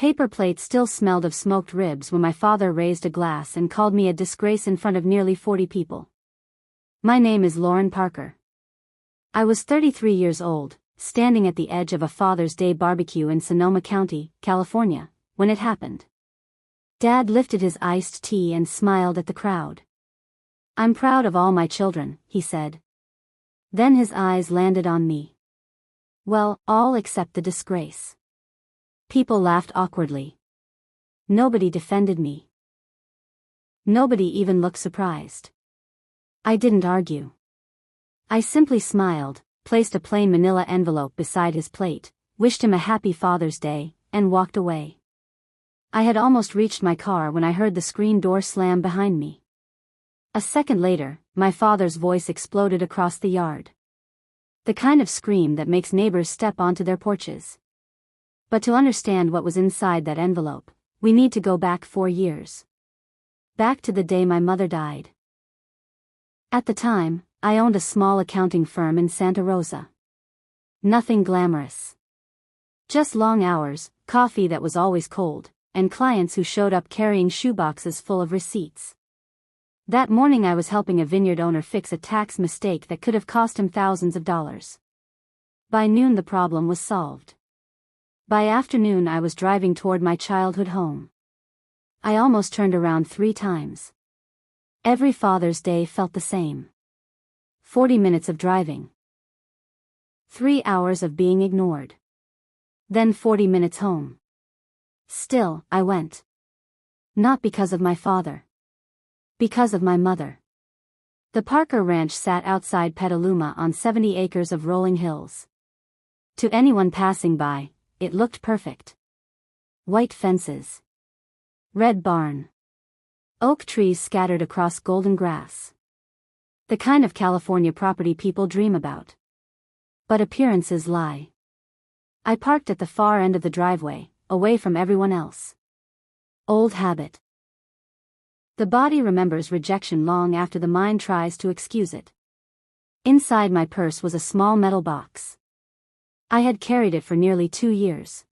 paper plate still smelled of smoked ribs when my father raised a glass and called me a disgrace in front of nearly 40 people. My name is Lauren Parker. I was 33 years old, standing at the edge of a Father's Day barbecue in Sonoma County, California, when it happened. Dad lifted his iced tea and smiled at the crowd. "I'm proud of all my children," he said. Then his eyes landed on me. Well, all except the disgrace. People laughed awkwardly. Nobody defended me. Nobody even looked surprised. I didn't argue. I simply smiled, placed a plain manila envelope beside his plate, wished him a happy Father's Day, and walked away. I had almost reached my car when I heard the screen door slam behind me. A second later, my father's voice exploded across the yard. The kind of scream that makes neighbors step onto their porches. But to understand what was inside that envelope, we need to go back 4 years. Back to the day my mother died. At the time, I owned a small accounting firm in Santa Rosa. Nothing glamorous. Just long hours, coffee that was always cold, and clients who showed up carrying shoeboxes full of receipts. That morning I was helping a vineyard owner fix a tax mistake that could have cost him thousands of dollars. By noon the problem was solved. By afternoon I was driving toward my childhood home. I almost turned around 3 times. Every Father's Day felt the same. 40 minutes of driving. 3 hours of being ignored. Then 40 minutes home. Still, I went. Not because of my father. Because of my mother. The Parker Ranch sat outside Petaluma on 70 acres of rolling hills. To anyone passing by, it looked perfect. White fences. Red barn. Oak trees scattered across golden grass. The kind of California property people dream about. But appearances lie. I parked at the far end of the driveway, away from everyone else. Old habit. The body remembers rejection long after the mind tries to excuse it. Inside my purse was a small metal box. I had carried it for nearly 2 years.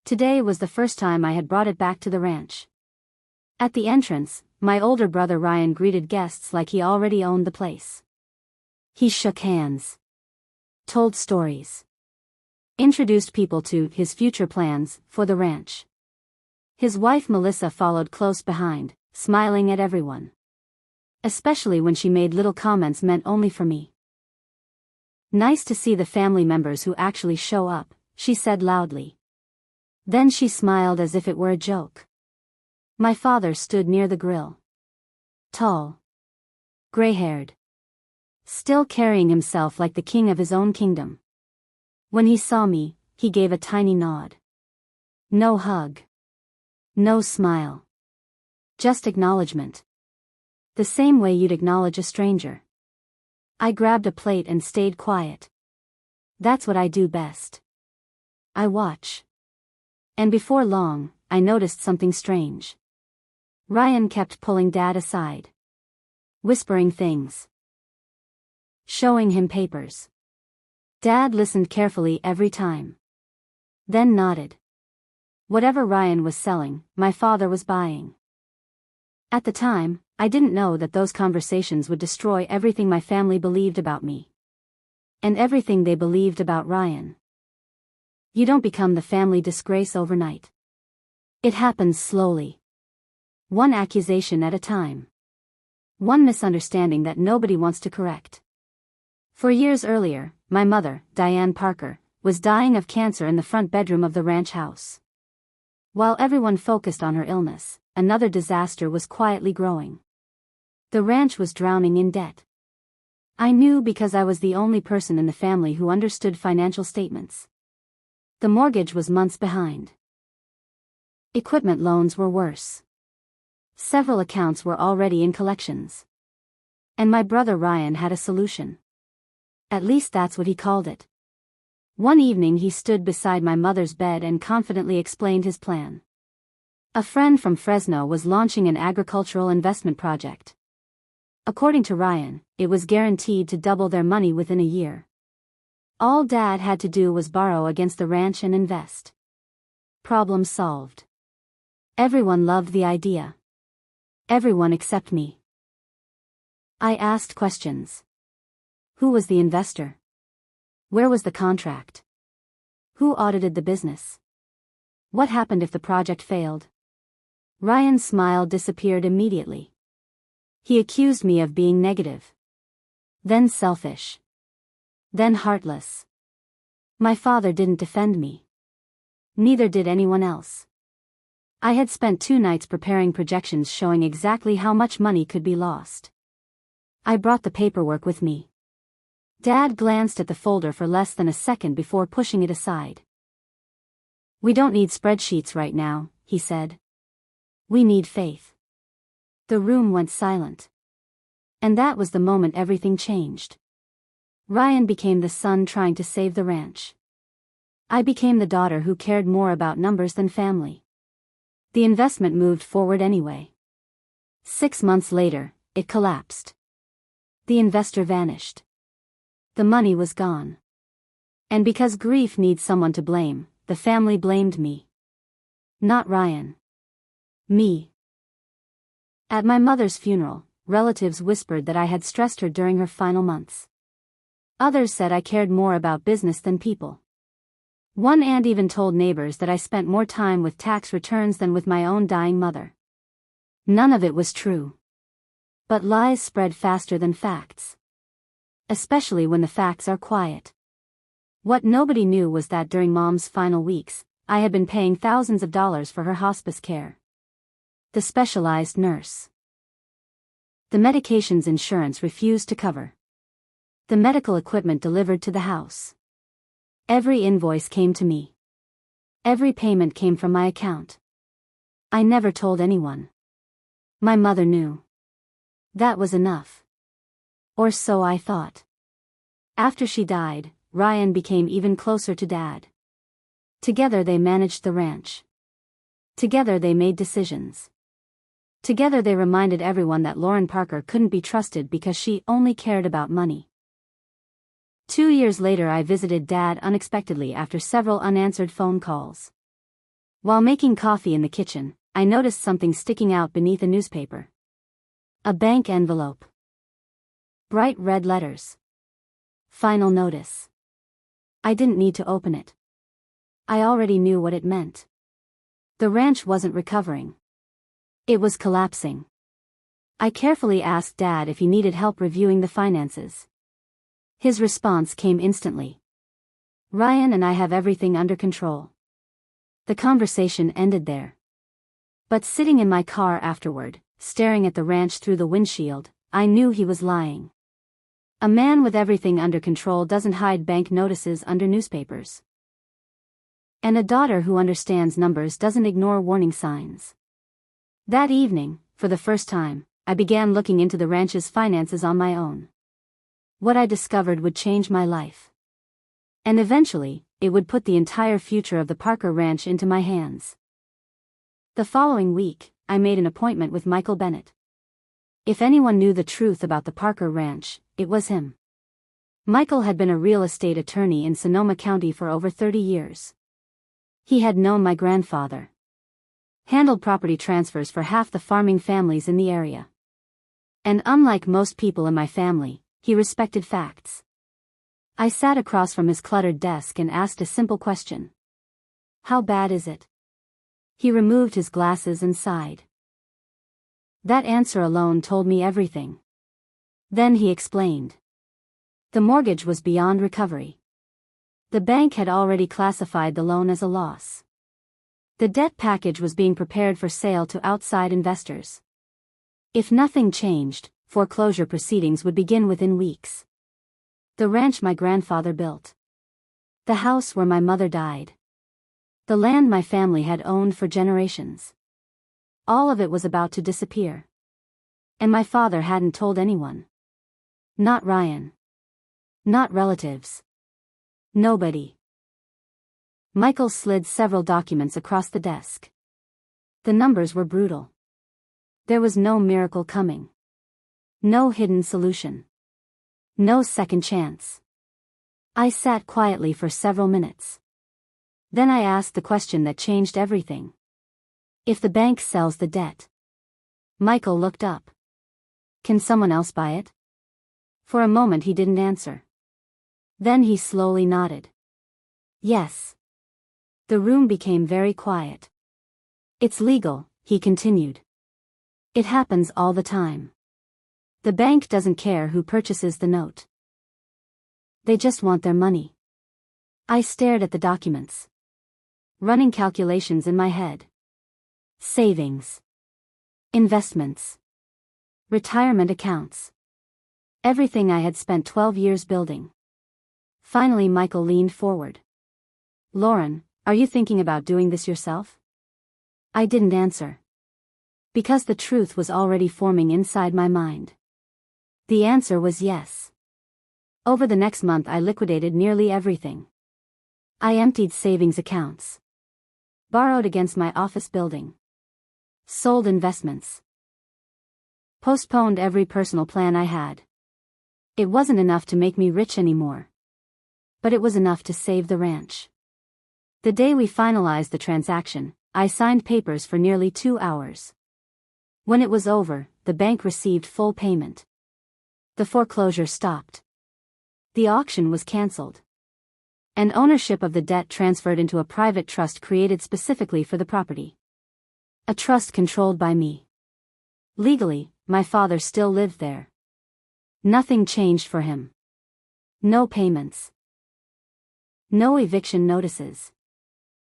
Today was the first time I had brought it back to the ranch. At the entrance, my older brother Ryan greeted guests like he already owned the place. He shook hands. Told stories. Introduced people to his future plans for the ranch. His wife Melissa followed close behind, smiling at everyone. Especially when she made little comments meant only for me. "Nice to see the family members who actually show up," she said loudly. Then she smiled as if it were a joke. My father stood near the grill. Tall. Gray-haired. Still carrying himself like the king of his own kingdom. When he saw me, he gave a tiny nod. No hug. No smile. Just acknowledgement. The same way you'd acknowledge a stranger. I grabbed a plate and stayed quiet. That's what I do best. I watch. And before long, I noticed something strange. Ryan kept pulling Dad aside. Whispering things. Showing him papers. Dad listened carefully every time. Then nodded. Whatever Ryan was selling, my father was buying. At the time, I didn't know that those conversations would destroy everything my family believed about me. And everything they believed about Ryan. You don't become the family disgrace overnight. It happens slowly. One accusation at a time. One misunderstanding that nobody wants to correct. 4 years earlier, my mother, Diane Parker, was dying of cancer in the front bedroom of the ranch house. While everyone focused on her illness, another disaster was quietly growing. The ranch was drowning in debt. I knew because I was the only person in the family who understood financial statements. The mortgage was months behind. Equipment loans were worse. Several accounts were already in collections. And my brother Ryan had a solution. At least that's what he called it. One evening he stood beside my mother's bed and confidently explained his plan. A friend from Fresno was launching an agricultural investment project. According to Ryan, it was guaranteed to double their money within a year. All Dad had to do was borrow against the ranch and invest. Problem solved. Everyone loved the idea. Everyone except me. I asked questions. Who was the investor? Where was the contract? Who audited the business? What happened if the project failed? Ryan's smile disappeared immediately. He accused me of being negative. Then selfish. Then heartless. My father didn't defend me. Neither did anyone else. I had spent 2 nights preparing projections showing exactly how much money could be lost. I brought the paperwork with me. Dad glanced at the folder for less than a second before pushing it aside. "We don't need spreadsheets right now," he said. "We need faith." The room went silent. And that was the moment everything changed. Ryan became the son trying to save the ranch. I became the daughter who cared more about numbers than family. The investment moved forward anyway. 6 months later, it collapsed. The investor vanished. The money was gone. And because grief needs someone to blame, the family blamed me. Not Ryan. Me. At my mother's funeral, relatives whispered that I had stressed her during her final months. Others said I cared more about business than people. One aunt even told neighbors that I spent more time with tax returns than with my own dying mother. None of it was true. But lies spread faster than facts. Especially when the facts are quiet. What nobody knew was that during Mom's final weeks, I had been paying thousands of dollars for her hospice care. The specialized nurse. The medications insurance refused to cover. The medical equipment delivered to the house. Every invoice came to me. Every payment came from my account. I never told anyone. My mother knew. That was enough. Or so I thought. After she died, Ryan became even closer to Dad. Together they managed the ranch. Together they made decisions. Together they reminded everyone that Lauren Parker couldn't be trusted because she only cared about money. 2 years later I visited Dad unexpectedly after several unanswered phone calls. While making coffee in the kitchen, I noticed something sticking out beneath a newspaper. A bank envelope. Bright red letters. Final notice. I didn't need to open it. I already knew what it meant. The ranch wasn't recovering. It was collapsing. I carefully asked Dad if he needed help reviewing the finances. His response came instantly. "Ryan and I have everything under control." The conversation ended there. But sitting in my car afterward, staring at the ranch through the windshield, I knew he was lying. A man with everything under control doesn't hide bank notices under newspapers. And a daughter who understands numbers doesn't ignore warning signs. That evening, for the first time, I began looking into the ranch's finances on my own. What I discovered would change my life. And eventually, it would put the entire future of the Parker Ranch into my hands. The following week, I made an appointment with Michael Bennett. If anyone knew the truth about the Parker Ranch, it was him. Michael had been a real estate attorney in Sonoma County for over 30 years. He had known my grandfather. Handled property transfers for half the farming families in the area. And unlike most people in my family, he respected facts. I sat across from his cluttered desk and asked a simple question. "How bad is it?" He removed his glasses and sighed. That answer alone told me everything. Then he explained. The mortgage was beyond recovery. The bank had already classified the loan as a loss. The debt package was being prepared for sale to outside investors. If nothing changed, foreclosure proceedings would begin within weeks. The ranch my grandfather built. The house where my mother died. The land my family had owned for generations. All of it was about to disappear. And my father hadn't told anyone. Not Ryan. Not relatives. Nobody. Michael slid several documents across the desk. The numbers were brutal. There was no miracle coming. No hidden solution. No second chance. I sat quietly for several minutes. Then I asked the question that changed everything. If the bank sells the debt. Michael looked up. Can someone else buy it? For a moment he didn't answer. Then he slowly nodded. Yes. The room became very quiet. It's legal, he continued. It happens all the time. The bank doesn't care who purchases the note. They just want their money. I stared at the documents, running calculations in my head. Savings, investments, retirement accounts. Everything I had spent 12 years building. Finally Michael leaned forward. Lauren, are you thinking about doing this yourself? I didn't answer. Because the truth was already forming inside my mind. The answer was yes. Over the next month I liquidated nearly everything. I emptied savings accounts. Borrowed against my office building. Sold investments. Postponed every personal plan I had. It wasn't enough to make me rich anymore. But it was enough to save the ranch. The day we finalized the transaction, I signed papers for nearly 2 hours. When it was over, the bank received full payment. The foreclosure stopped. The auction was cancelled. And ownership of the debt transferred into a private trust created specifically for the property. A trust controlled by me. Legally, my father still lived there. Nothing changed for him. No payments. No eviction notices.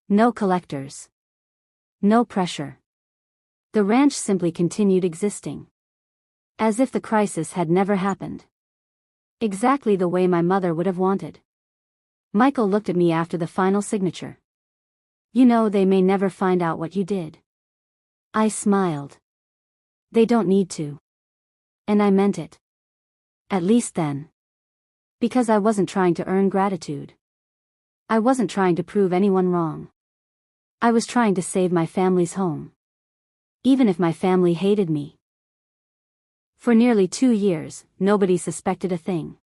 No collectors. No pressure. The ranch simply continued existing. As if the crisis had never happened. Exactly the way my mother would have wanted. Michael looked at me after the final signature. You know, they may never find out what you did. I smiled. They don't need to. And I meant it. At least then. Because I wasn't trying to earn gratitude. I wasn't trying to prove anyone wrong. I was trying to save my family's home. Even if my family hated me. For nearly 2 years, nobody suspected a thing.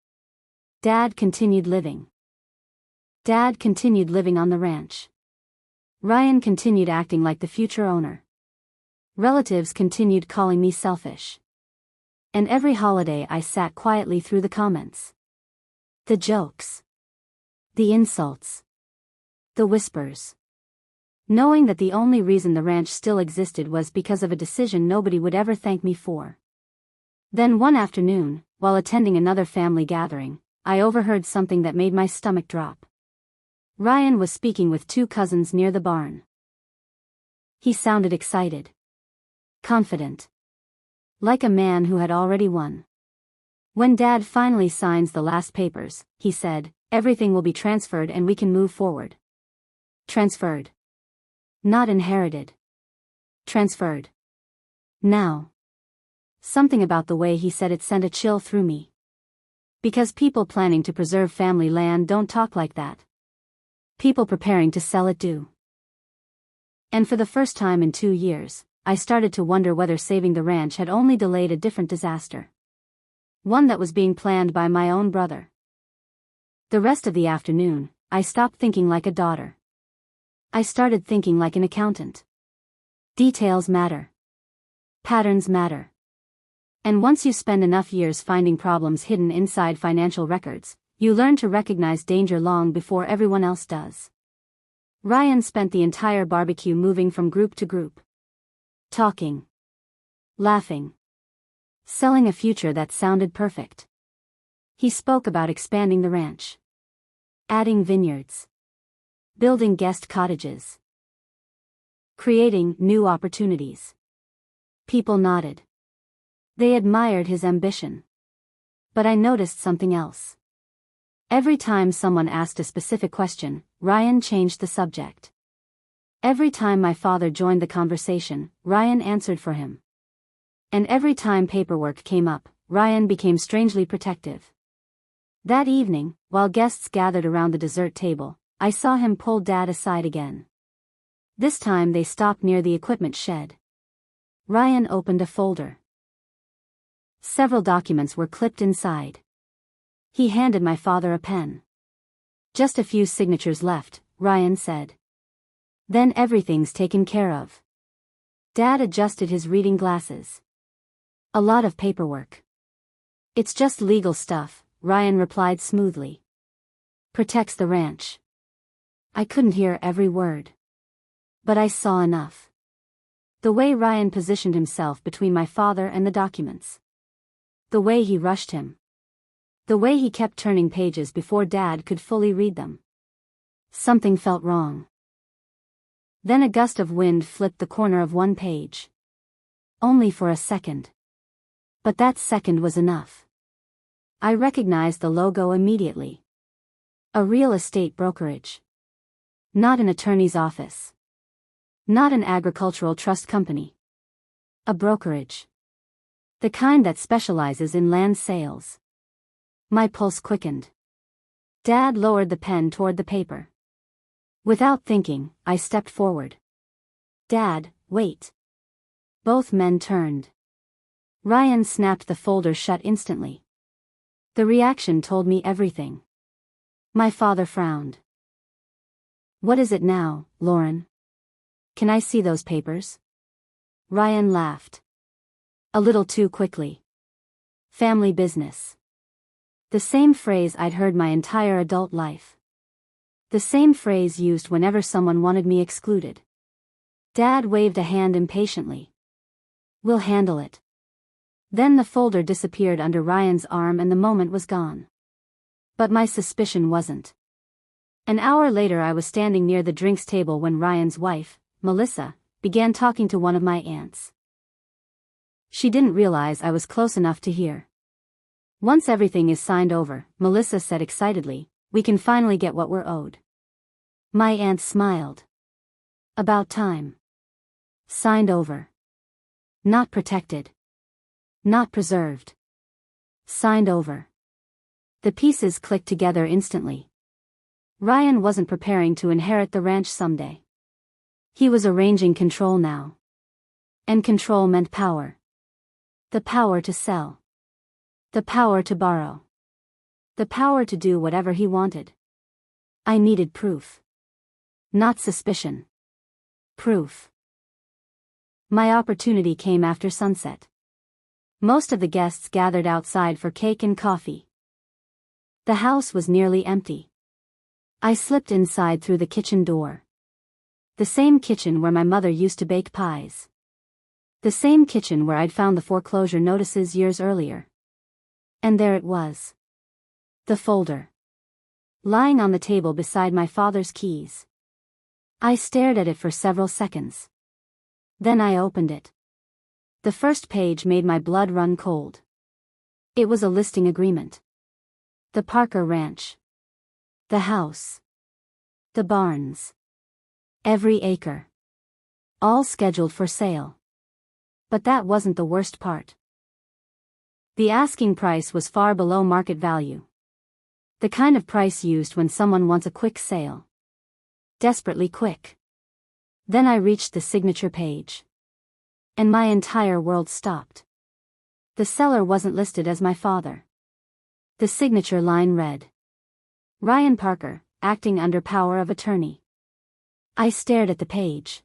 Dad continued living. Dad continued living on the ranch. Ryan continued acting like the future owner. Relatives continued calling me selfish. And every holiday I sat quietly through the comments. The jokes. The insults. The whispers. Knowing that the only reason the ranch still existed was because of a decision nobody would ever thank me for. Then one afternoon, while attending another family gathering, I overheard something that made my stomach drop. Ryan was speaking with 2 cousins near the barn. He sounded excited. Confident. Like a man who had already won. When Dad finally signs the last papers, he said, everything will be transferred and we can move forward. Transferred. Not inherited. Transferred. Now. Something about the way he said it sent a chill through me. Because people planning to preserve family land don't talk like that. People preparing to sell it do. And for the first time in 2 years, I started to wonder whether saving the ranch had only delayed a different disaster. One that was being planned by my own brother. The rest of the afternoon, I stopped thinking like a daughter. I started thinking like an accountant. Details matter. Patterns matter. And once you spend enough years finding problems hidden inside financial records, you learn to recognize danger long before everyone else does. Ryan spent the entire barbecue moving from group to group. Talking. Laughing. Selling a future that sounded perfect. He spoke about expanding the ranch. Adding vineyards. Building guest cottages. Creating new opportunities. People nodded. They admired his ambition. But I noticed something else. Every time someone asked a specific question, Ryan changed the subject. Every time my father joined the conversation, Ryan answered for him. And every time paperwork came up, Ryan became strangely protective. That evening, while guests gathered around the dessert table, I saw him pull Dad aside again. This time they stopped near the equipment shed. Ryan opened a folder. Several documents were clipped inside. He handed my father a pen. Just a few signatures left, Ryan said. Then everything's taken care of. Dad adjusted his reading glasses. A lot of paperwork. It's just legal stuff, Ryan replied smoothly. Protects the ranch. I couldn't hear every word. But I saw enough. The way Ryan positioned himself between my father and the documents. The way he rushed him. The way he kept turning pages before Dad could fully read them. Something felt wrong. Then a gust of wind flipped the corner of one page. Only for a second. But that second was enough. I recognized the logo immediately. A real estate brokerage. Not an attorney's office. Not an agricultural trust company. A brokerage. The kind that specializes in land sales. My pulse quickened. Dad lowered the pen toward the paper. Without thinking, I stepped forward. Dad, wait. Both men turned. Ryan snapped the folder shut instantly. The reaction told me everything. My father frowned. What is it now, Lauren? Can I see those papers? Ryan laughed. A little too quickly. Family business. The same phrase I'd heard my entire adult life. The same phrase used whenever someone wanted me excluded. Dad waved a hand impatiently. We'll handle it. Then the folder disappeared under Ryan's arm and the moment was gone. But my suspicion wasn't. An hour later I was standing near the drinks table when Ryan's wife, Melissa, began talking to one of my aunts. She didn't realize I was close enough to hear. Once everything is signed over, Melissa said excitedly, we can finally get what we're owed. My aunt smiled. About time. Signed over. Not protected. Not preserved. Signed over. The pieces clicked together instantly. Ryan wasn't preparing to inherit the ranch someday. He was arranging control now. And control meant power. The power to sell. The power to borrow. The power to do whatever he wanted. I needed proof. Not suspicion. Proof. My opportunity came after sunset. Most of the guests gathered outside for cake and coffee. The house was nearly empty. I slipped inside through the kitchen door. The same kitchen where my mother used to bake pies. The same kitchen where I'd found the foreclosure notices years earlier. And there it was. The folder. Lying on the table beside my father's keys. I stared at it for several seconds. Then I opened it. The first page made my blood run cold. It was a listing agreement. The Parker Ranch. The house. The barns. Every acre. All scheduled for sale. But that wasn't the worst part. The asking price was far below market value. The kind of price used when someone wants a quick sale. Desperately quick. Then I reached the signature page. And my entire world stopped. The seller wasn't listed as my father. The signature line read. Ryan Parker, acting under power of attorney. I stared at the page.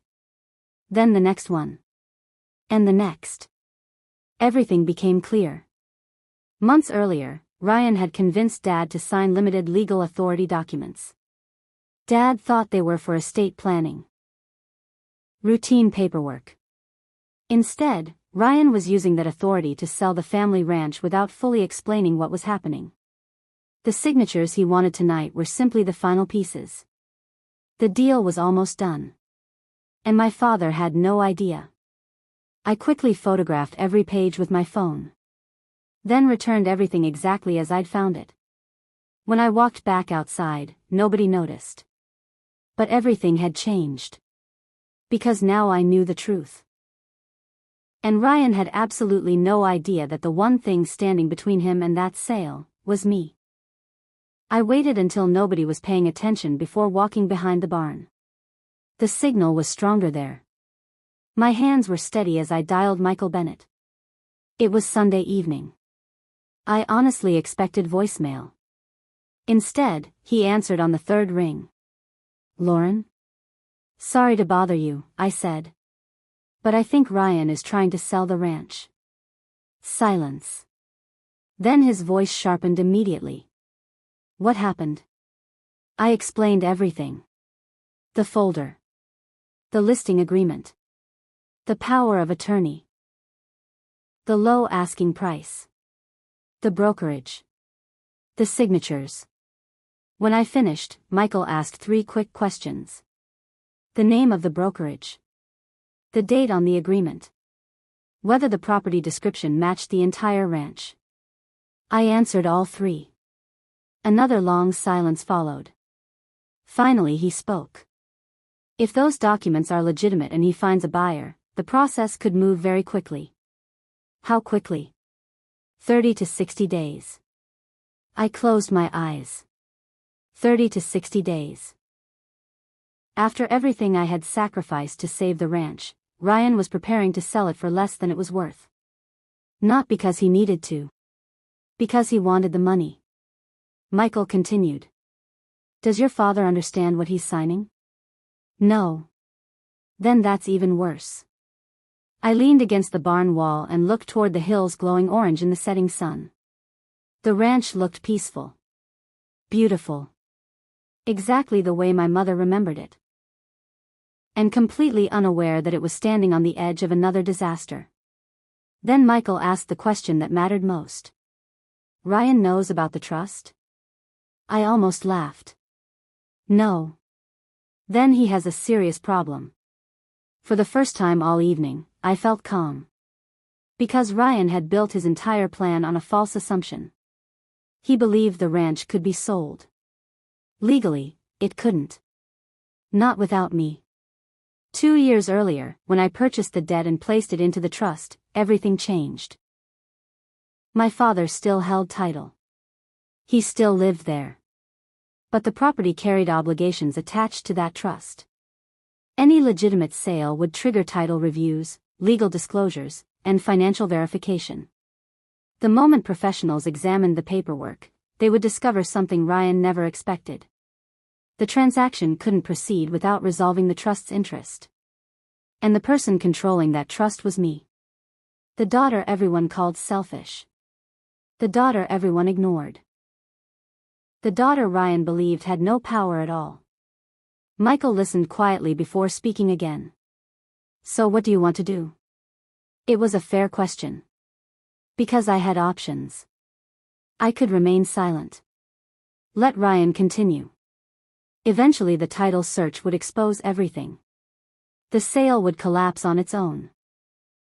Then the next one. And the next. Everything became clear. Months earlier, Ryan had convinced Dad to sign limited legal authority documents. Dad thought they were for estate planning. Routine paperwork. Instead, Ryan was using that authority to sell the family ranch without fully explaining what was happening. The signatures he wanted tonight were simply the final pieces. The deal was almost done. And my father had no idea. I quickly photographed every page with my phone. Then returned everything exactly as I'd found it. When I walked back outside, nobody noticed. But everything had changed. Because now I knew the truth. And Ryan had absolutely no idea that the one thing standing between him and that sale was me. I waited until nobody was paying attention before walking behind the barn. The signal was stronger there. My hands were steady as I dialed Michael Bennett. It was Sunday evening. I honestly expected voicemail. Instead, he answered on the third ring. Lauren? Sorry to bother you, I said. But I think Ryan is trying to sell the ranch. Silence. Then his voice sharpened immediately. What happened? I explained everything. The folder. The listing agreement. The power of attorney. The low asking price. The brokerage. The signatures. When I finished, Michael asked 3 quick questions. The name of the brokerage. The date on the agreement. Whether the property description matched the entire ranch. I answered all 3. Another long silence followed. Finally he spoke. If those documents are legitimate and he finds a buyer, the process could move very quickly. How quickly? 30 to 60 days. I closed my eyes. 30 to 60 days. After everything I had sacrificed to save the ranch, Ryan was preparing to sell it for less than it was worth. Not because he needed to. Because he wanted the money. Michael continued. Does your father understand what he's signing? No. Then that's even worse. I leaned against the barn wall and looked toward the hills glowing orange in the setting sun. The ranch looked peaceful. Beautiful. Exactly the way my mother remembered it. And completely unaware that it was standing on the edge of another disaster. Then Michael asked the question that mattered most. Ryan knows about the trust? I almost laughed. No. Then he has a serious problem. For the first time all evening, I felt calm. Because Ryan had built his entire plan on a false assumption. He believed the ranch could be sold. Legally, it couldn't. Not without me. 2 years earlier, when I purchased the debt and placed it into the trust, everything changed. My father still held title. He still lived there. But the property carried obligations attached to that trust. Any legitimate sale would trigger title reviews, legal disclosures, and financial verification. The moment professionals examined the paperwork, they would discover something Ryan never expected. The transaction couldn't proceed without resolving the trust's interest. And the person controlling that trust was me. The daughter everyone called selfish. The daughter everyone ignored. The daughter Ryan believed had no power at all. Michael listened quietly before speaking again. So what do you want to do? It was a fair question. Because I had options. I could remain silent. Let Ryan continue. Eventually the title search would expose everything. The sale would collapse on its own.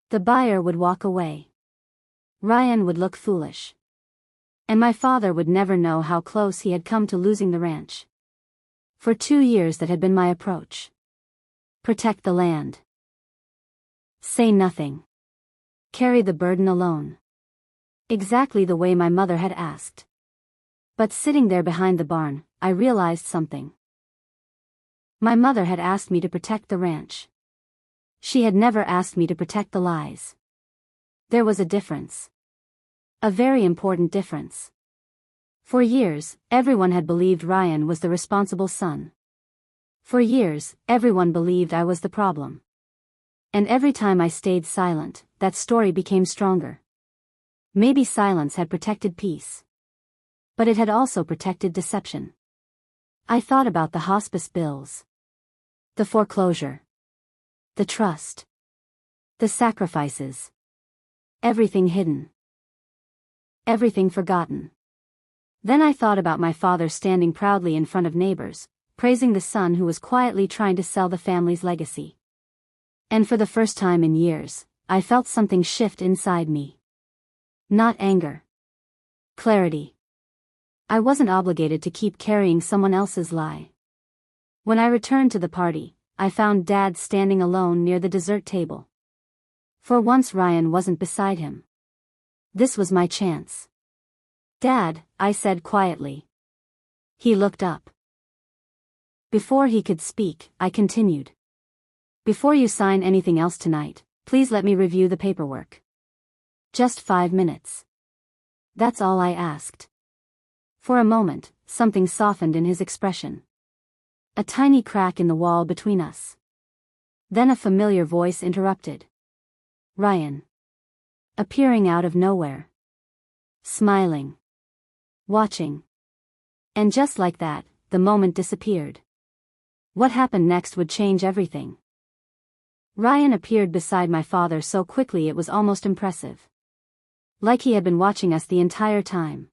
The buyer would walk away. Ryan would look foolish. And my father would never know how close he had come to losing the ranch. For 2 years that had been my approach. Protect the land. Say nothing. Carry the burden alone. Exactly the way my mother had asked. But sitting there behind the barn, I realized something. My mother had asked me to protect the ranch. She had never asked me to protect the lies. There was a difference. A very important difference. For years, everyone had believed Ryan was the responsible son. For years, everyone believed I was the problem. And every time I stayed silent, that story became stronger. Maybe silence had protected peace. But it had also protected deception. I thought about the hospice bills. The foreclosure. The trust. The sacrifices. Everything hidden. Everything forgotten. Then I thought about my father standing proudly in front of neighbors, praising the son who was quietly trying to sell the family's legacy. And for the first time in years, I felt something shift inside me. Not anger. Clarity. I wasn't obligated to keep carrying someone else's lie. When I returned to the party, I found Dad standing alone near the dessert table. For once Ryan wasn't beside him. This was my chance. Dad, I said quietly. He looked up. Before he could speak, I continued. Before you sign anything else tonight, please let me review the paperwork. Just 5 minutes. That's all I asked. For a moment, something softened in his expression. A tiny crack in the wall between us. Then a familiar voice interrupted. Ryan. Appearing out of nowhere. Smiling. Watching. And just like that, the moment disappeared. What happened next would change everything. Ryan appeared beside my father so quickly it was almost impressive. Like he had been watching us the entire time.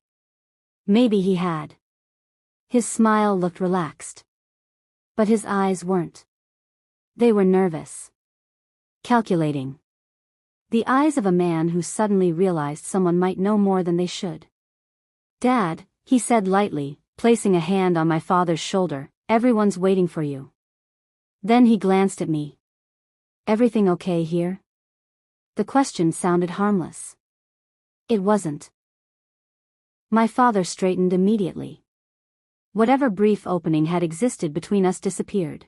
Maybe he had. His smile looked relaxed. But his eyes weren't. They were nervous. Calculating. The eyes of a man who suddenly realized someone might know more than they should. Dad, he said lightly, placing a hand on my father's shoulder, everyone's waiting for you. Then he glanced at me. Everything okay here? The question sounded harmless. It wasn't. My father straightened immediately. Whatever brief opening had existed between us disappeared.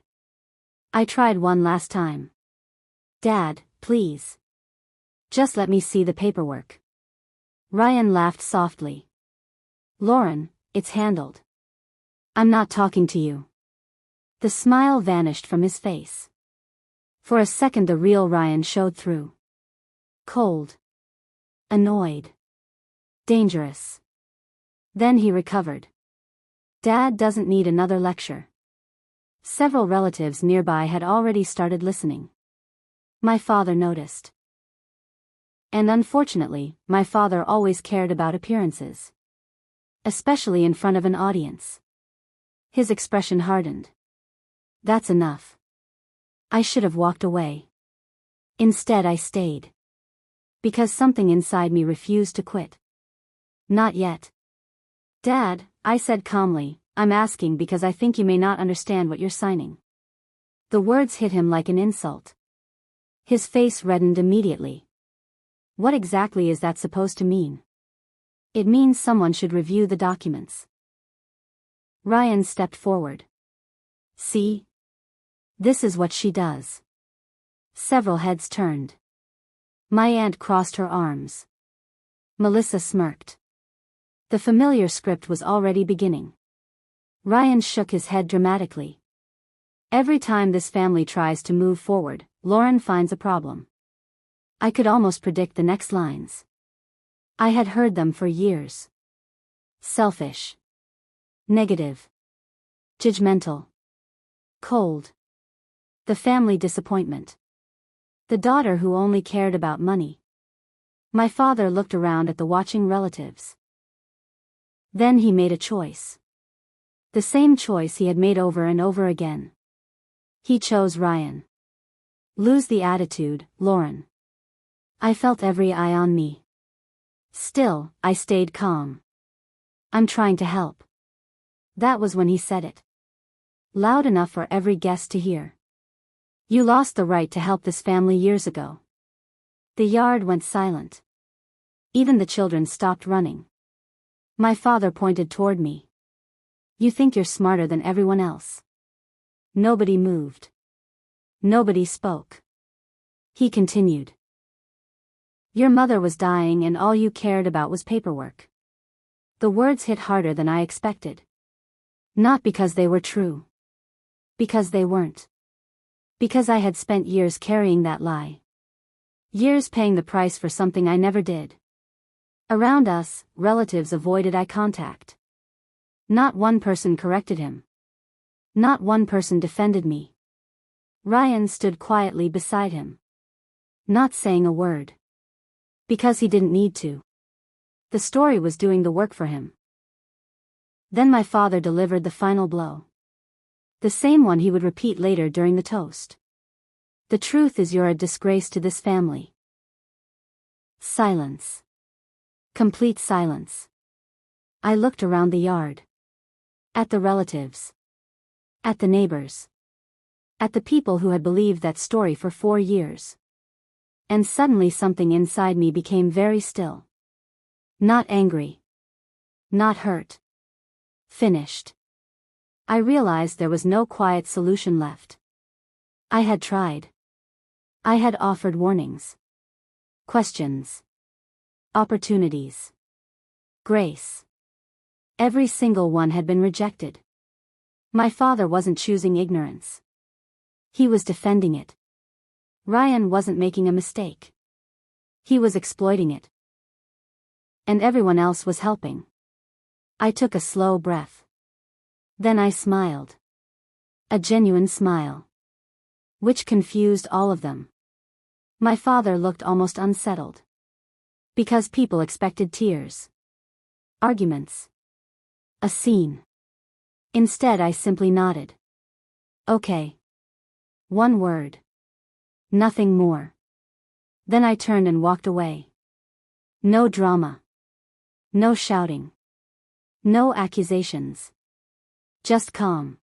I tried one last time. Dad, please. Just let me see the paperwork. Ryan laughed softly. Lauren, it's handled. I'm not talking to you. The smile vanished from his face. For a second the real Ryan showed through. Cold. Annoyed. Dangerous. Then he recovered. Dad doesn't need another lecture. Several relatives nearby had already started listening. My father noticed. And unfortunately, my father always cared about appearances. Especially in front of an audience. His expression hardened. That's enough. I should have walked away. Instead I stayed. Because something inside me refused to quit. Not yet. Dad, I said calmly, I'm asking because I think you may not understand what you're signing. The words hit him like an insult. His face reddened immediately. What exactly is that supposed to mean? It means someone should review the documents. Ryan stepped forward. See? This is what she does. Several heads turned. My aunt crossed her arms. Melissa smirked. The familiar script was already beginning. Ryan shook his head dramatically. Every time this family tries to move forward, Lauren finds a problem. I could almost predict the next lines. I had heard them for years. Selfish. Negative. Judgmental. Cold. The family disappointment. The daughter who only cared about money. My father looked around at the watching relatives. Then he made a choice. The same choice he had made over and over again. He chose Ryan. Lose the attitude, Lauren. I felt every eye on me. Still, I stayed calm. I'm trying to help. That was when he said it. Loud enough for every guest to hear. You lost the right to help this family years ago. The yard went silent. Even the children stopped running. My father pointed toward me. You think you're smarter than everyone else. Nobody moved. Nobody spoke. He continued. Your mother was dying and all you cared about was paperwork. The words hit harder than I expected. Not because they were true. Because they weren't. Because I had spent years carrying that lie. Years paying the price for something I never did. Around us, relatives avoided eye contact. Not one person corrected him. Not one person defended me. Ryan stood quietly beside him. Not saying a word. Because he didn't need to. The story was doing the work for him. Then my father delivered the final blow. The same one he would repeat later during the toast. The truth is you're a disgrace to this family. Silence. Complete silence. I looked around the yard. At the relatives. At the neighbors. At the people who had believed that story for 4 years. And suddenly something inside me became very still. Not angry. Not hurt. Finished. I realized there was no quiet solution left. I had tried. I had offered warnings. Questions. Opportunities. Grace. Every single one had been rejected. My father wasn't choosing ignorance. He was defending it. Ryan wasn't making a mistake. He was exploiting it. And everyone else was helping. I took a slow breath. Then I smiled. A genuine smile. Which confused all of them. My father looked almost unsettled. Because people expected tears. Arguments. A scene. Instead I simply nodded. Okay. One word. Nothing more. Then I turned and walked away. No drama. No shouting. No accusations. Just calm.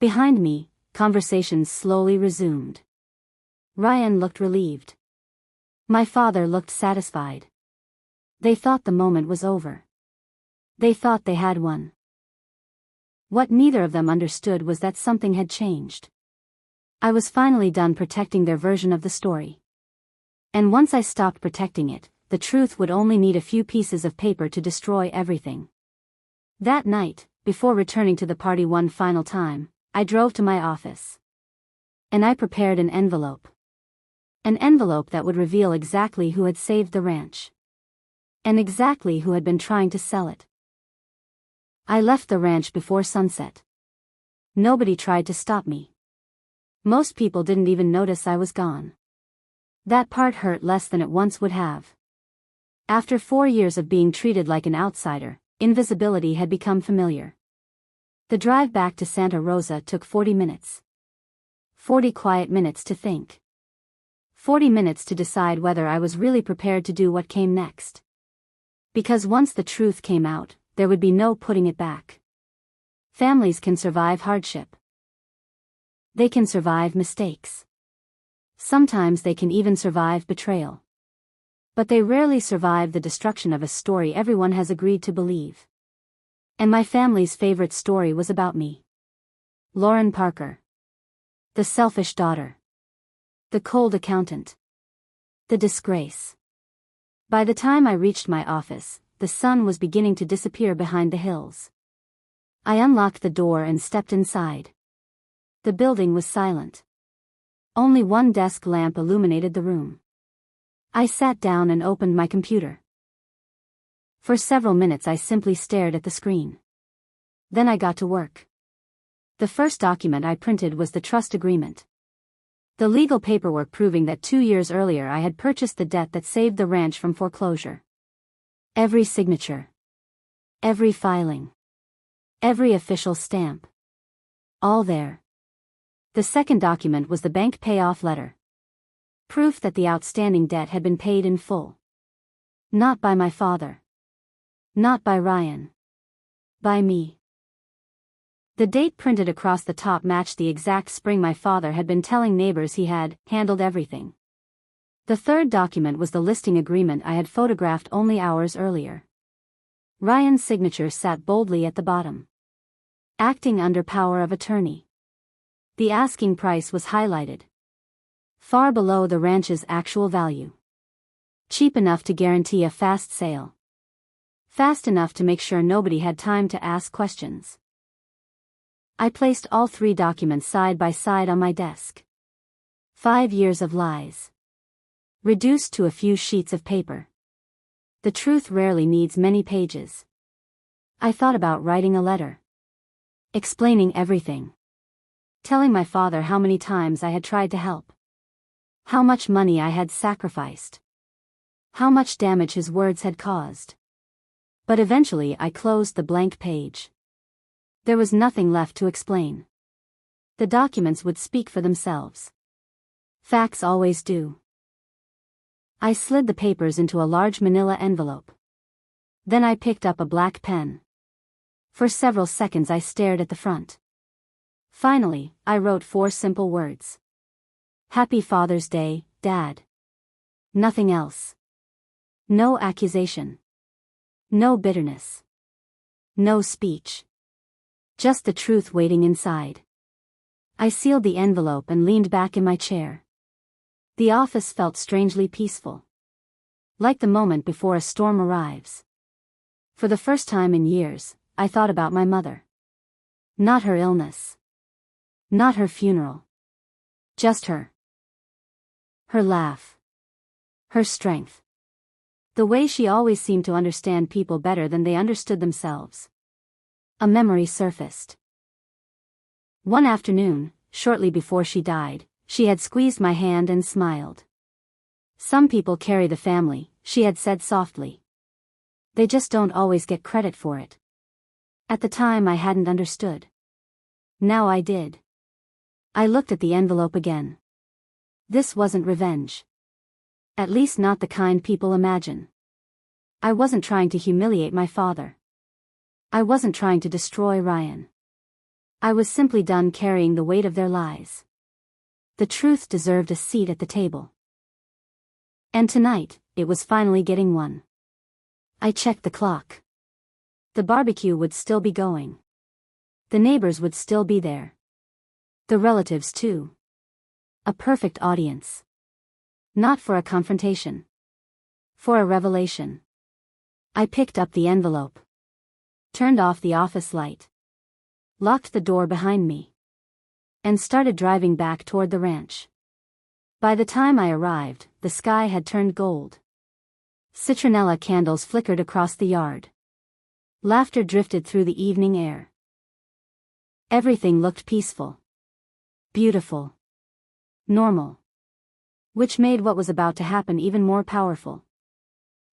Behind me, conversations slowly resumed. Ryan looked relieved. My father looked satisfied. They thought the moment was over. They thought they had won. What neither of them understood was that something had changed. I was finally done protecting their version of the story. And once I stopped protecting it, the truth would only need a few pieces of paper to destroy everything. That night, before returning to the party one final time, I drove to my office. And I prepared an envelope. An envelope that would reveal exactly who had saved the ranch. And exactly who had been trying to sell it. I left the ranch before sunset. Nobody tried to stop me. Most people didn't even notice I was gone. That part hurt less than it once would have. After 4 years of being treated like an outsider, invisibility had become familiar. The drive back to Santa Rosa took 40 minutes. 40 quiet minutes to think. 40 minutes to decide whether I was really prepared to do what came next. Because once the truth came out, there would be no putting it back. Families can survive hardship. They can survive mistakes. Sometimes they can even survive betrayal. But they rarely survive the destruction of a story everyone has agreed to believe. And my family's favorite story was about me. Lauren Parker. The selfish daughter. The cold accountant. The disgrace. By the time I reached my office, the sun was beginning to disappear behind the hills. I unlocked the door and stepped inside. The building was silent. Only one desk lamp illuminated the room. I sat down and opened my computer. For several minutes I simply stared at the screen. Then I got to work. The first document I printed was the trust agreement. The legal paperwork proving that 2 years earlier I had purchased the debt that saved the ranch from foreclosure. Every signature. Every filing. Every official stamp. All there. The second document was the bank payoff letter. Proof that the outstanding debt had been paid in full. Not by my father. Not by Ryan. By me. The date printed across the top matched the exact spring my father had been telling neighbors he had handled everything. The third document was the listing agreement I had photographed only hours earlier. Ryan's signature sat boldly at the bottom. Acting under power of attorney. The asking price was highlighted. Far below the ranch's actual value. Cheap enough to guarantee a fast sale. Fast enough to make sure nobody had time to ask questions. I placed all 3 documents side by side on my desk. 5 years of lies. Reduced to a few sheets of paper. The truth rarely needs many pages. I thought about writing a letter. Explaining everything. Telling my father how many times I had tried to help. How much money I had sacrificed. How much damage his words had caused. But eventually I closed the blank page. There was nothing left to explain. The documents would speak for themselves. Facts always do. I slid the papers into a large manila envelope. Then I picked up a black pen. For several seconds I stared at the front. Finally, I wrote 4 simple words. Happy Father's Day, Dad. Nothing else. No accusation. No bitterness. No speech. Just the truth waiting inside. I sealed the envelope and leaned back in my chair. The office felt strangely peaceful. Like the moment before a storm arrives. For the first time in years, I thought about my mother. Not her illness. Not her funeral. Just her. Her laugh. Her strength. The way she always seemed to understand people better than they understood themselves. A memory surfaced. One afternoon, shortly before she died, she had squeezed my hand and smiled. "Some people carry the family," she had said softly. "They just don't always get credit for it." At the time I hadn't understood. Now I did. I looked at the envelope again. This wasn't revenge. At least not the kind people imagine. I wasn't trying to humiliate my father. I wasn't trying to destroy Ryan. I was simply done carrying the weight of their lies. The truth deserved a seat at the table. And tonight, it was finally getting one. I checked the clock. The barbecue would still be going. The neighbors would still be there. The relatives too. A perfect audience. Not for a confrontation. For a revelation. I picked up the envelope. Turned off the office light. Locked the door behind me. And started driving back toward the ranch. By the time I arrived, the sky had turned gold. Citronella candles flickered across the yard. Laughter drifted through the evening air. Everything looked peaceful. Beautiful. Normal. Which made what was about to happen even more powerful.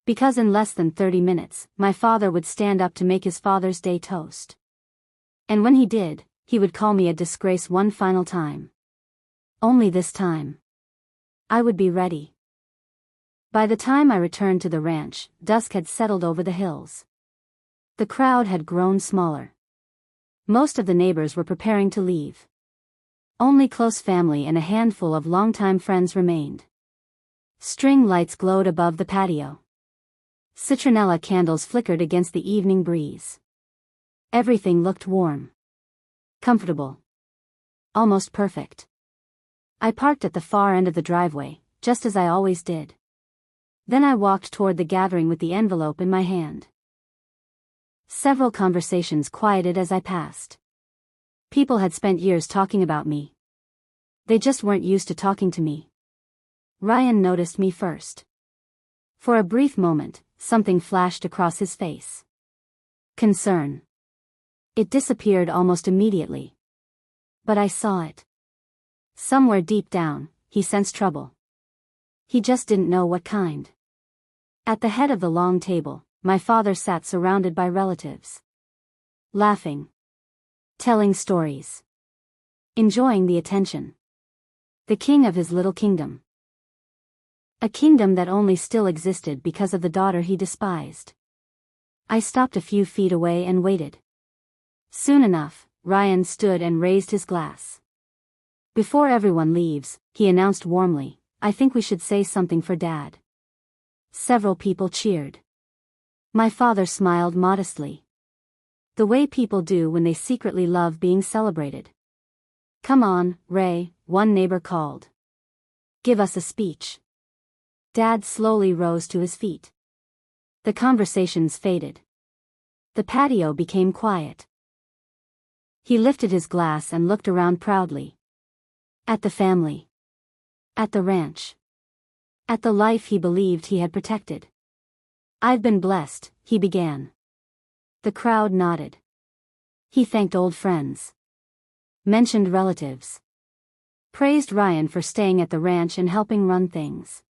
Because in less than 30 minutes, my father would stand up to make his Father's Day toast. And when he did, he would call me a disgrace one final time. Only this time. I would be ready. By the time I returned to the ranch, dusk had settled over the hills. The crowd had grown smaller. Most of the neighbors were preparing to leave. Only close family and a handful of longtime friends remained. String lights glowed above the patio. Citronella candles flickered against the evening breeze. Everything looked warm. Comfortable. Almost perfect. I parked at the far end of the driveway, just as I always did. Then I walked toward the gathering with the envelope in my hand. Several conversations quieted as I passed. People had spent years talking about me. They just weren't used to talking to me. Ryan noticed me first. For a brief moment, something flashed across his face. Concern. It disappeared almost immediately. But I saw it. Somewhere deep down, he sensed trouble. He just didn't know what kind. At the head of the long table, my father sat surrounded by relatives. Laughing. Telling stories. Enjoying the attention. The king of his little kingdom. A kingdom that only still existed because of the daughter he despised. I stopped a few feet away and waited. Soon enough, Ryan stood and raised his glass. "Before everyone leaves," he announced warmly, "I think we should say something for Dad." Several people cheered. My father smiled modestly. The way people do when they secretly love being celebrated. "Come on, Ray," one neighbor called. "Give us a speech." Dad slowly rose to his feet. The conversations faded. The patio became quiet. He lifted his glass and looked around proudly. At the family. At the ranch. At the life he believed he had protected. "I've been blessed," he began. The crowd nodded. He thanked old friends. Mentioned relatives. Praised Ryan for staying at the ranch and helping run things.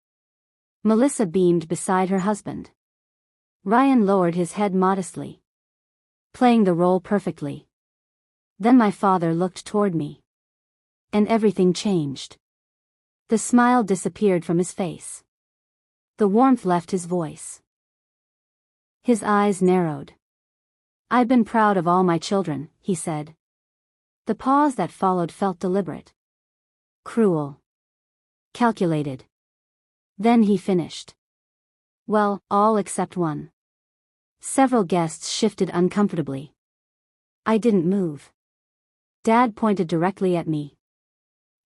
Melissa beamed beside her husband. Ryan lowered his head modestly. Playing the role perfectly. Then my father looked toward me. And everything changed. The smile disappeared from his face. The warmth left his voice. His eyes narrowed. "I've been proud of all my children," he said. The pause that followed felt deliberate. Cruel. Calculated. Then he finished. "Well, all except one." Several guests shifted uncomfortably. I didn't move. Dad pointed directly at me.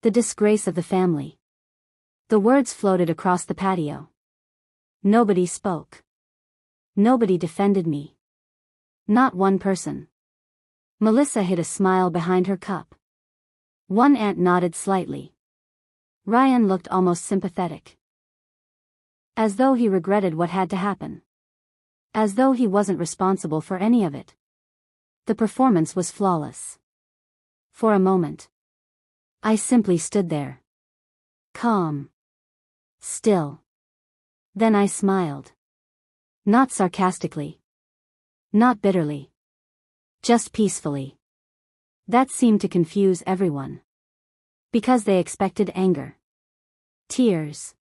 "The disgrace of the family." The words floated across the patio. Nobody spoke. Nobody defended me. Not one person. Melissa hid a smile behind her cup. One aunt nodded slightly. Ryan looked almost sympathetic. As though he regretted what had to happen. As though he wasn't responsible for any of it. The performance was flawless. For a moment, I simply stood there. Calm. Still. Then I smiled. Not sarcastically. Not bitterly. Just peacefully. That seemed to confuse everyone. Because they expected anger. Tears.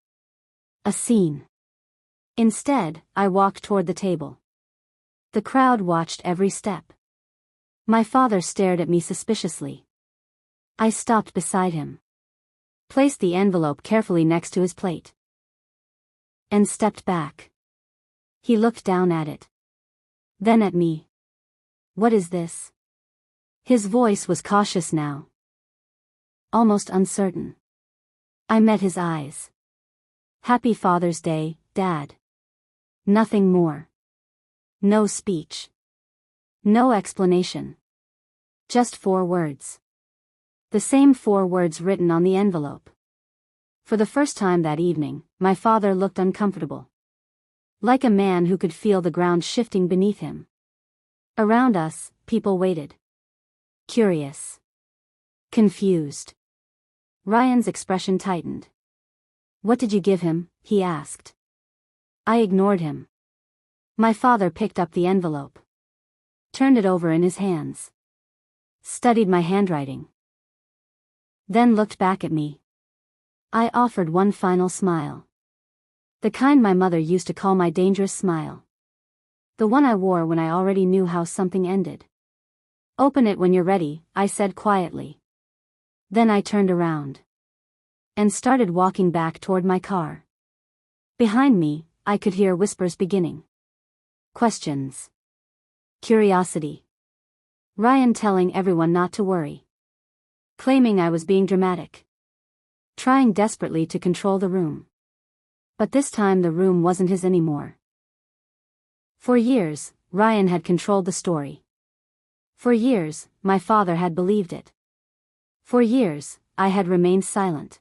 A scene. Instead, I walked toward the table. The crowd watched every step. My father stared at me suspiciously. I stopped beside him. Placed the envelope carefully next to his plate. And stepped back. He looked down at it. Then at me. What is this? His voice was cautious now. Almost uncertain. I met his eyes. Happy Father's Day, Dad. Nothing more. No speech. No explanation. Just 4 words. The same 4 words written on the envelope. For the first time that evening, my father looked uncomfortable. Like a man who could feel the ground shifting beneath him. Around us, people waited. Curious. Confused. Ryan's expression tightened. What did you give him? He asked. I ignored him. My father picked up the envelope. Turned it over in his hands. Studied my handwriting. Then looked back at me. I offered one final smile. The kind my mother used to call my dangerous smile. The one I wore when I already knew how something ended. Open it when you're ready, I said quietly. Then I turned around. And started walking back toward my car. Behind me, I could hear whispers beginning. Questions. Curiosity. Ryan telling everyone not to worry. Claiming I was being dramatic. Trying desperately to control the room. But this time the room wasn't his anymore. For years, Ryan had controlled the story. For years, my father had believed it. For years, I had remained silent.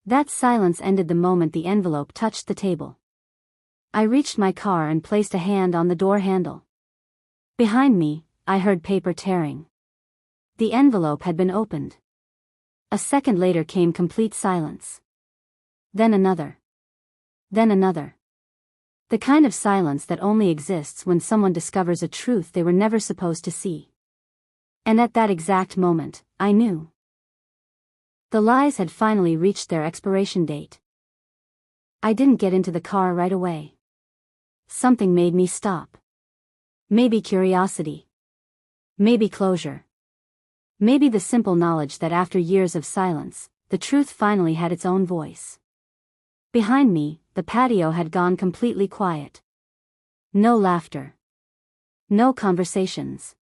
That silence ended the moment the envelope touched the table. I reached my car and placed a hand on the door handle. Behind me, I heard paper tearing. The envelope had been opened. A second later came complete silence. Then another. Then another. The kind of silence that only exists when someone discovers a truth they were never supposed to see. And at that exact moment, I knew. The lies had finally reached their expiration date. I didn't get into the car right away. Something made me stop. Maybe curiosity. Maybe closure. Maybe the simple knowledge that after years of silence, the truth finally had its own voice. Behind me, the patio had gone completely quiet. No laughter. No conversations.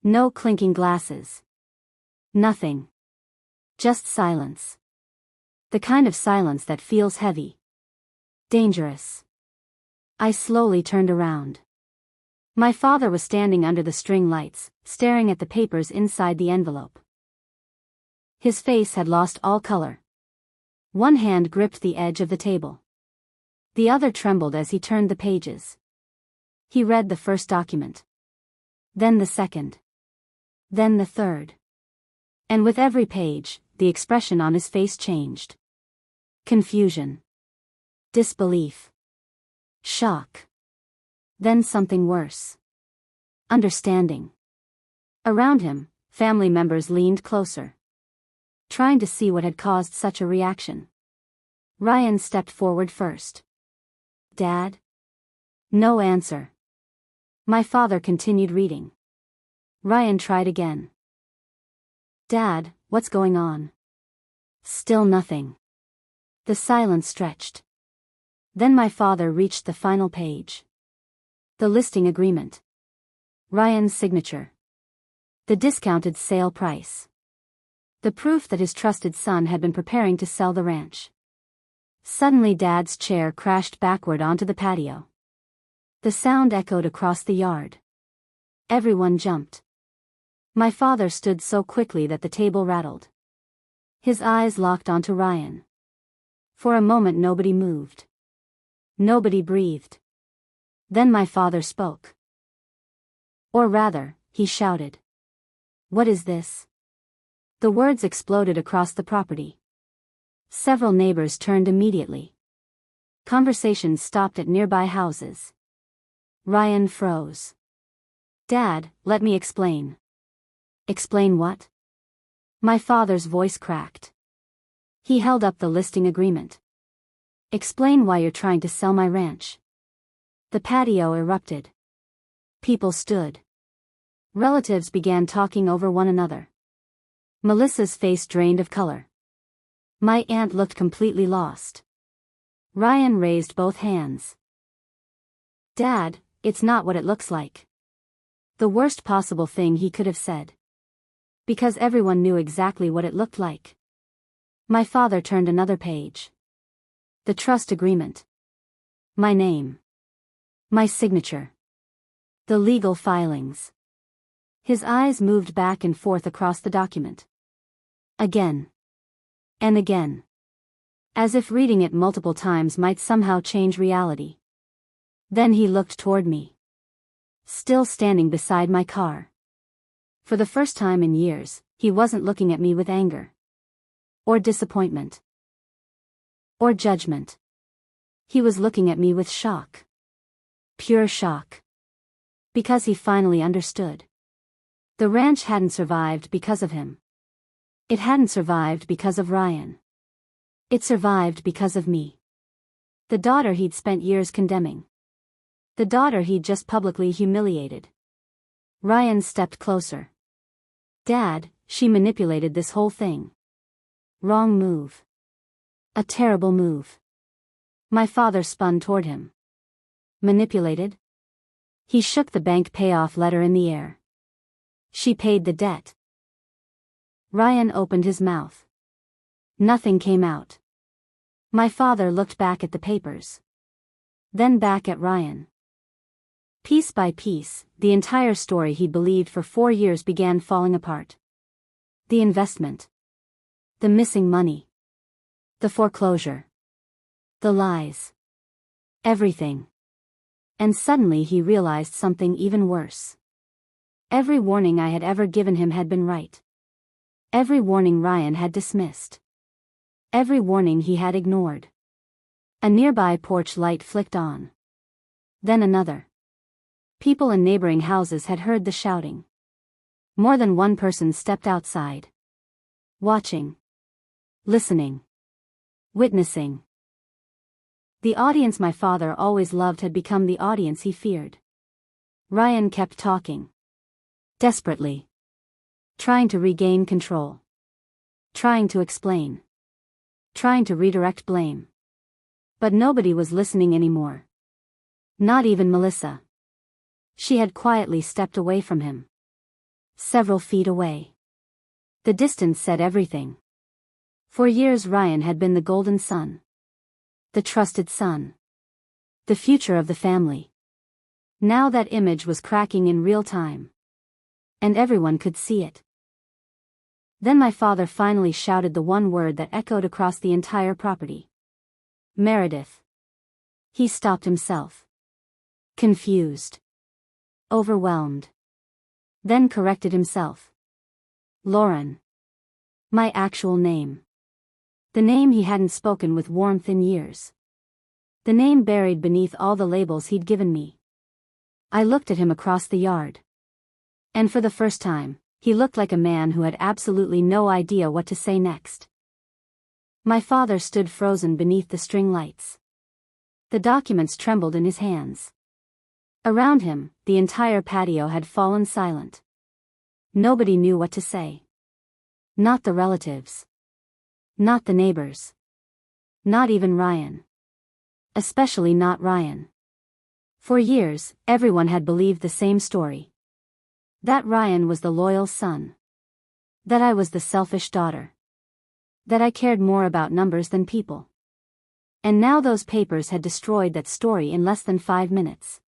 No clinking glasses. Nothing. Just silence. The kind of silence that feels heavy. Dangerous. I slowly turned around. My father was standing under the string lights, staring at the papers inside the envelope. His face had lost all color. One hand gripped the edge of the table. The other trembled as he turned the pages. He read the first document. Then the second. Then the third. And with every page, the expression on his face changed. Confusion. Disbelief. Shock. Then something worse. Understanding. Around him, family members leaned closer. Trying to see what had caused such a reaction. Ryan stepped forward first. Dad? No answer. My father continued reading. Ryan tried again. Dad, what's going on? Still nothing. The silence stretched. Then my father reached the final page. The listing agreement. Ryan's signature. The discounted sale price. The proof that his trusted son had been preparing to sell the ranch. Suddenly Dad's chair crashed backward onto the patio. The sound echoed across the yard. Everyone jumped. My father stood so quickly that the table rattled. His eyes locked onto Ryan. For a moment nobody moved. Nobody breathed. Then my father spoke. Or rather, he shouted. "What is this?" The words exploded across the property. Several neighbors turned immediately. Conversations stopped at nearby houses. Ryan froze. "Dad, let me explain." "Explain what?" My father's voice cracked. He held up the listing agreement. "Explain why you're trying to sell my ranch." The patio erupted. People stood. Relatives began talking over one another. Melissa's face drained of color. My aunt looked completely lost. Ryan raised both hands. "Dad, it's not what it looks like." The worst possible thing he could have said. Because everyone knew exactly what it looked like. My father turned another page. The trust agreement. My name. My signature. The legal filings. His eyes moved back and forth across the document. Again. And again. As if reading it multiple times might somehow change reality. Then he looked toward me. Still standing beside my car. For the first time in years, he wasn't looking at me with anger. Or disappointment. Or judgment. He was looking at me with shock. Pure shock. Because he finally understood. The ranch hadn't survived because of him. It hadn't survived because of Ryan. It survived because of me. The daughter he'd spent years condemning. The daughter he'd just publicly humiliated. Ryan stepped closer. "Dad, she manipulated this whole thing." Wrong move. A terrible move. My father spun toward him. Manipulated? He shook the bank payoff letter in the air. "She paid the debt." Ryan opened his mouth. Nothing came out. My father looked back at the papers. Then back at Ryan. Piece by piece, the entire story he'd believed for 4 years began falling apart. The investment. The missing money. The foreclosure. The lies. Everything. And suddenly he realized something even worse. Every warning I had ever given him had been right. Every warning Ryan had dismissed. Every warning he had ignored. A nearby porch light flicked on. Then another. People in neighboring houses had heard the shouting. More than one person stepped outside. Watching. Listening. Witnessing. The audience my father always loved had become the audience he feared. Ryan kept talking. Desperately. Trying to regain control. Trying to explain. Trying to redirect blame. But nobody was listening anymore. Not even Melissa. She had quietly stepped away from him. Several feet away. The distance said everything. For years Ryan had been the golden son. The trusted son. The future of the family. Now that image was cracking in real time. And everyone could see it. Then my father finally shouted the one word that echoed across the entire property. Meredith. He stopped himself. Confused. Overwhelmed. Then corrected himself. Lauren. My actual name. The name he hadn't spoken with warmth in years. The name buried beneath all the labels he'd given me. I looked at him across the yard. And for the first time, he looked like a man who had absolutely no idea what to say next. My father stood frozen beneath the string lights. The documents trembled in his hands. Around him, the entire patio had fallen silent. Nobody knew what to say. Not the relatives. Not the neighbors. Not even Ryan. Especially not Ryan. For years, everyone had believed the same story. That Ryan was the loyal son. That I was the selfish daughter. That I cared more about numbers than people. And now those papers had destroyed that story in less than 5 minutes.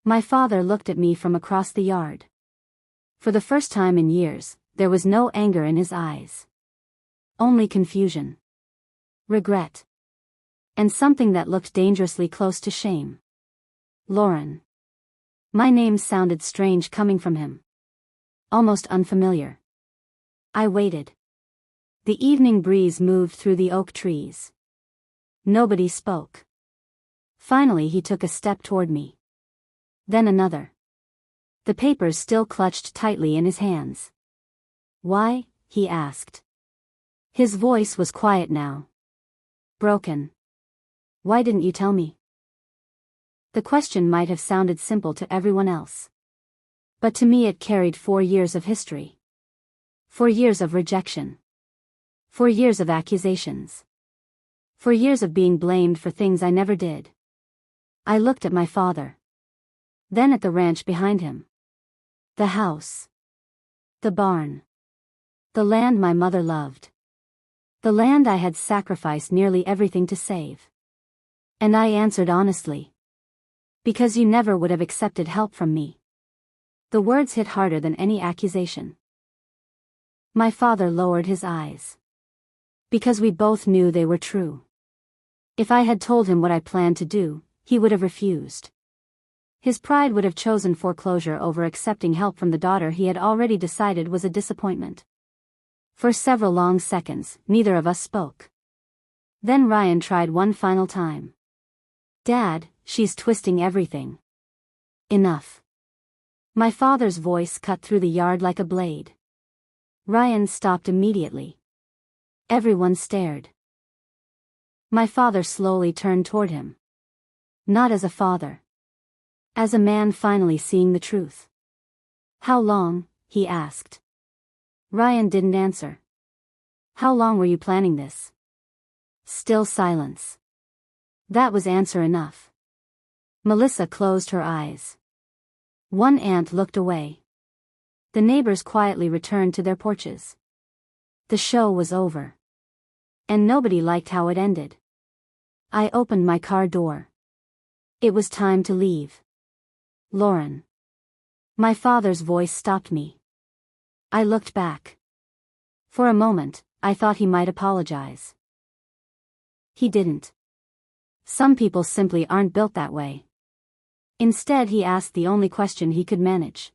My father looked at me from across the yard. For the first time in years, there was no anger in his eyes. Only confusion. Regret. And something that looked dangerously close to shame. Lauren. My name sounded strange coming from him. Almost unfamiliar. I waited. The evening breeze moved through the oak trees. Nobody spoke. Finally he took a step toward me. Then another. The papers still clutched tightly in his hands. Why? He asked. His voice was quiet now. Broken. Why didn't you tell me? The question might have sounded simple to everyone else. But to me it carried 4 years of history. 4 years of rejection. 4 years of accusations. 4 years of being blamed for things I never did. I looked at my father. Then at the ranch behind him. The house. The barn. The land my mother loved. The land I had sacrificed nearly everything to save. And I answered honestly. Because you never would have accepted help from me. The words hit harder than any accusation. My father lowered his eyes. Because we both knew they were true. If I had told him what I planned to do, he would have refused. His pride would have chosen foreclosure over accepting help from the daughter he had already decided was a disappointment. For several long seconds, neither of us spoke. Then Ryan tried one final time. Dad, she's twisting everything. Enough. My father's voice cut through the yard like a blade. Ryan stopped immediately. Everyone stared. My father slowly turned toward him. Not as a father. As a man finally seeing the truth. How long? He asked. Ryan didn't answer. How long were you planning this? Still silence. That was answer enough. Melissa closed her eyes. One aunt looked away. The neighbors quietly returned to their porches. The show was over. And nobody liked how it ended. I opened my car door. It was time to leave. Lauren. My father's voice stopped me. I looked back. For a moment, I thought he might apologize. He didn't. Some people simply aren't built that way. Instead, he asked the only question he could manage.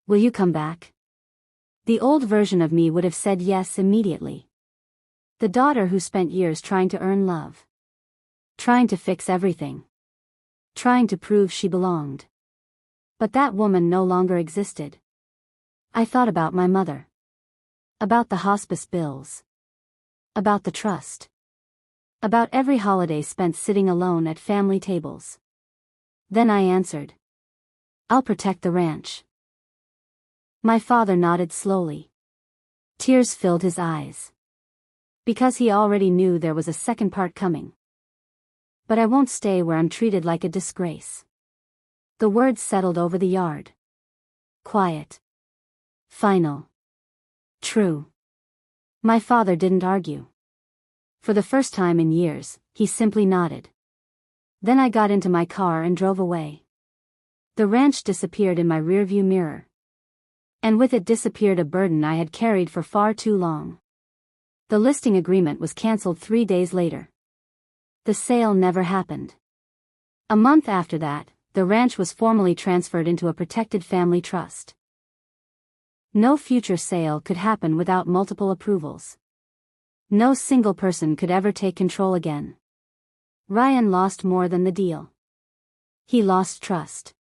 Will you come back? The old version of me would have said yes immediately. The daughter who spent years trying to earn love. Trying to fix everything. Trying to prove she belonged. But that woman no longer existed. I thought about my mother. About the hospice bills. About the trust. About every holiday spent sitting alone at family tables. Then I answered. I'll protect the ranch. My father nodded slowly. Tears filled his eyes. Because he already knew there was a second part coming. But I won't stay where I'm treated like a disgrace. The words settled over the yard. Quiet. Final. True. My father didn't argue. For the first time in years, he simply nodded. Then I got into my car and drove away. The ranch disappeared in my rearview mirror. And with it disappeared a burden I had carried for far too long. The listing agreement was canceled 3 days later. The sale never happened. A month after that, the ranch was formally transferred into a protected family trust. No future sale could happen without multiple approvals. No single person could ever take control again. Ryan lost more than the deal. He lost trust.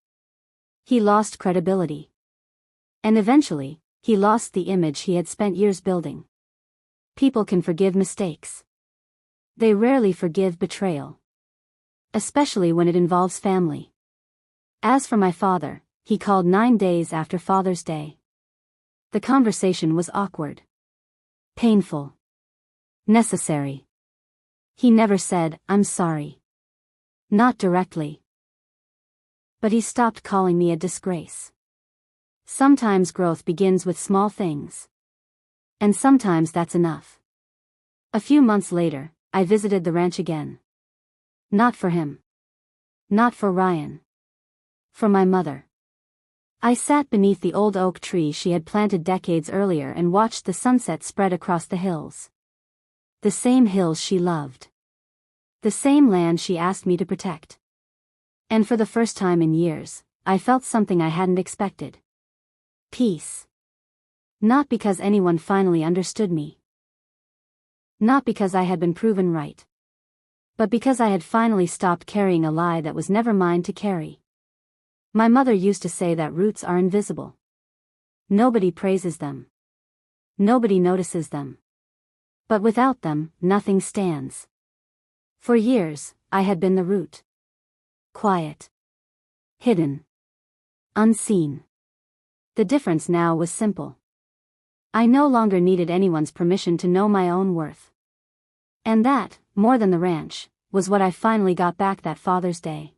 He lost credibility. And eventually, he lost the image he had spent years building. People can forgive mistakes. They rarely forgive betrayal. Especially when it involves family. As for my father, he called 9 days after Father's Day. The conversation was awkward. Painful. Necessary. He never said, "I'm sorry." Not directly. But he stopped calling me a disgrace. Sometimes growth begins with small things. And sometimes that's enough. A few months later, I visited the ranch again. Not for him. Not for Ryan. For my mother. I sat beneath the old oak tree she had planted decades earlier and watched the sunset spread across the hills. The same hills she loved. The same land she asked me to protect. And for the first time in years, I felt something I hadn't expected. Peace. Not because anyone finally understood me. Not because I had been proven right. But because I had finally stopped carrying a lie that was never mine to carry. My mother used to say that roots are invisible. Nobody praises them. Nobody notices them. But without them, nothing stands. For years, I had been the root. Quiet. Hidden. Unseen. The difference now was simple. I no longer needed anyone's permission to know my own worth. And that, more than the ranch, was what I finally got back that Father's Day.